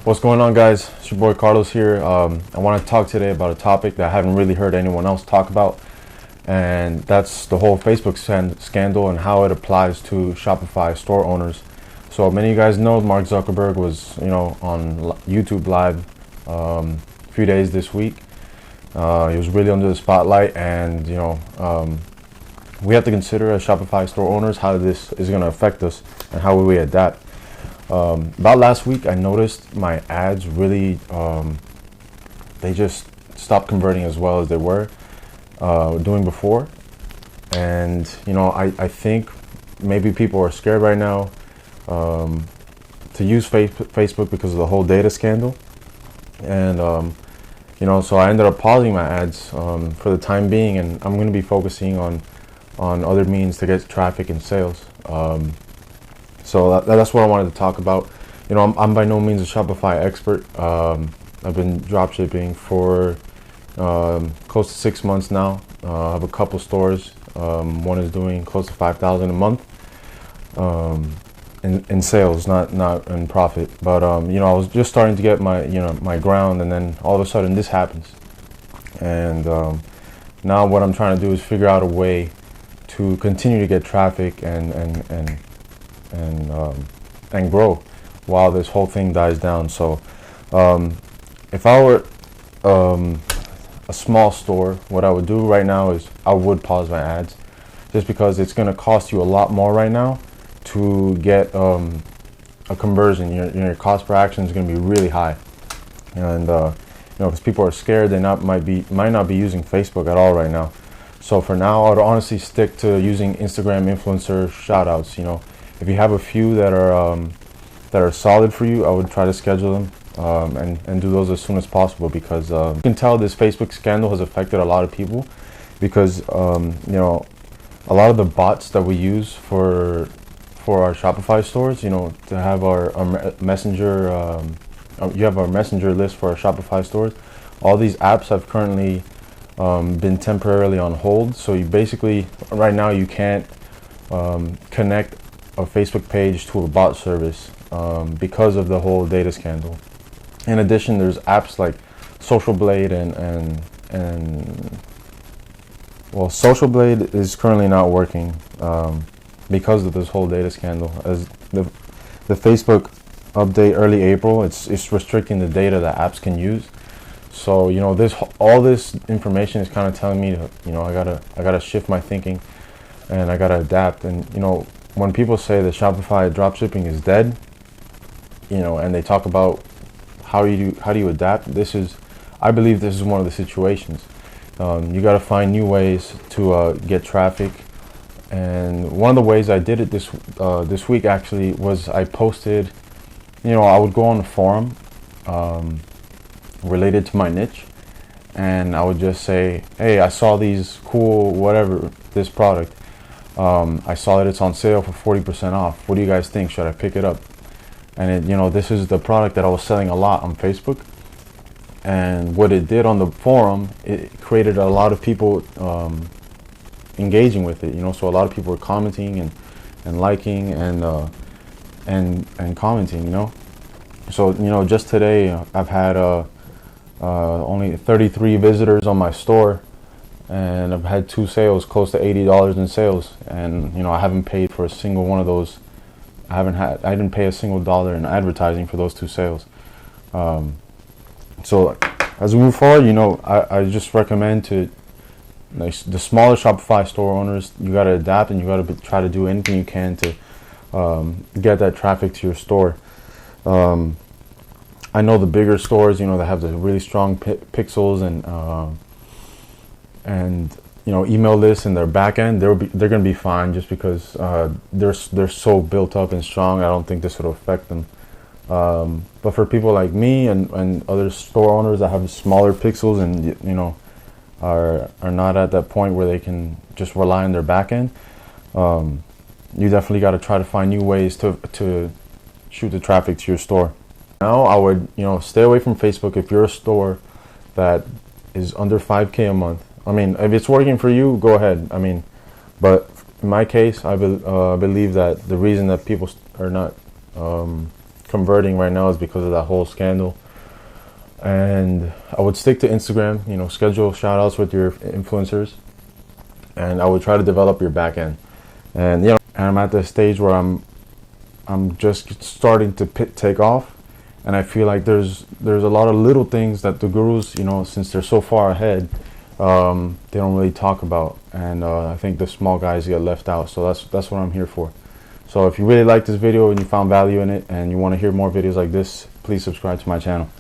What's going on, guys? It's your boy Carlos here. I want to talk today about a topic that I haven't really heard anyone else talk about, and that's the whole Facebook scandal and how it applies to Shopify store owners. So many of you guys know Mark Zuckerberg was, on YouTube Live a few days this week. He was really under the spotlight, and we have to consider as Shopify store owners how this is going to affect us and how we adapt. About last week, I noticed my ads really, they just stopped converting as well as they were doing before. And, I think maybe people are scared right now to use Facebook because of the whole data scandal. And, so I ended up pausing my ads for the time being, and I'm going to be focusing on other means to get traffic and sales. So that's what I wanted to talk about. I'm by no means a Shopify expert. I've been dropshipping for close to 6 months now. I have a couple stores. One is doing close to $5,000 a month in sales, not in profit. But I was just starting to get my ground, and then all of a sudden this happens. And now what I'm trying to do is figure out a way to continue to get traffic and grow while this whole thing dies down. So if I were a small store, what I would do right now is I would pause my ads, just because it's going to cost you a lot more right now to get a conversion. Your cost per action is going to be really high, and because people are scared, they might not be using Facebook at all right now. So for now, I would honestly stick to using Instagram influencer shoutouts. If you have a few that are solid for you, I would try to schedule them and do those as soon as possible, because you can tell this Facebook scandal has affected a lot of people, because a lot of the bots that we use for our Shopify stores, to have our messenger, you have our messenger list for our Shopify stores. All these apps have currently been temporarily on hold. So you basically, right now, you can't connect a Facebook page to a bot service because of the whole data scandal. In addition, there's apps like Social Blade and Social Blade is currently not working because of this whole data scandal. As the Facebook update early April, it's restricting the data that apps can use. So all this information is kind of telling me to, I gotta shift my thinking, and I gotta adapt. And when people say that Shopify dropshipping is dead, and they talk about how do you adapt, I believe this is one of the situations. You got to find new ways to get traffic, and one of the ways I did it this week actually was I posted. I would go on a forum related to my niche, and I would just say, hey, I saw these cool this product. I saw that it's on sale for 40% off. What do you guys think? Should I pick it up? And this is the product that I was selling a lot on Facebook. And what it did on the forum, it created a lot of people engaging with it. So a lot of people were commenting and liking and commenting. So just today I've had only 33 visitors on my store, and I've had 2 sales, close to $80 in sales, and I haven't paid for a single one of those. I didn't pay a single dollar in advertising for those 2 sales. So as we move forward, I just recommend to the smaller Shopify store owners, you got to adapt, and you got to try to do anything you can to get that traffic to your store. I know the bigger stores, that have the really strong pixels and email lists in their back end, they're going to be fine, just because they're so built up and strong. I don't think this would affect them. But for people like me and other store owners that have smaller pixels and are not at that point where they can just rely on their back end, you definitely got to try to find new ways to shoot the traffic to your store. Now I would stay away from Facebook if you're a store that is under 5K a month. I mean, if it's working for you, go ahead. But in my case, I believe that the reason that people are not converting right now is because of that whole scandal. And I would stick to Instagram, schedule shout outs with your influencers, and I would try to develop your back end. And and I'm at the stage where I'm just starting to take off, and I feel like there's a lot of little things that the gurus, since they're so far ahead, they don't really talk about, and I think the small guys get left out. So that's what I'm here for. So if you really like this video and you found value in it and you want to hear more videos like this, please subscribe to my channel.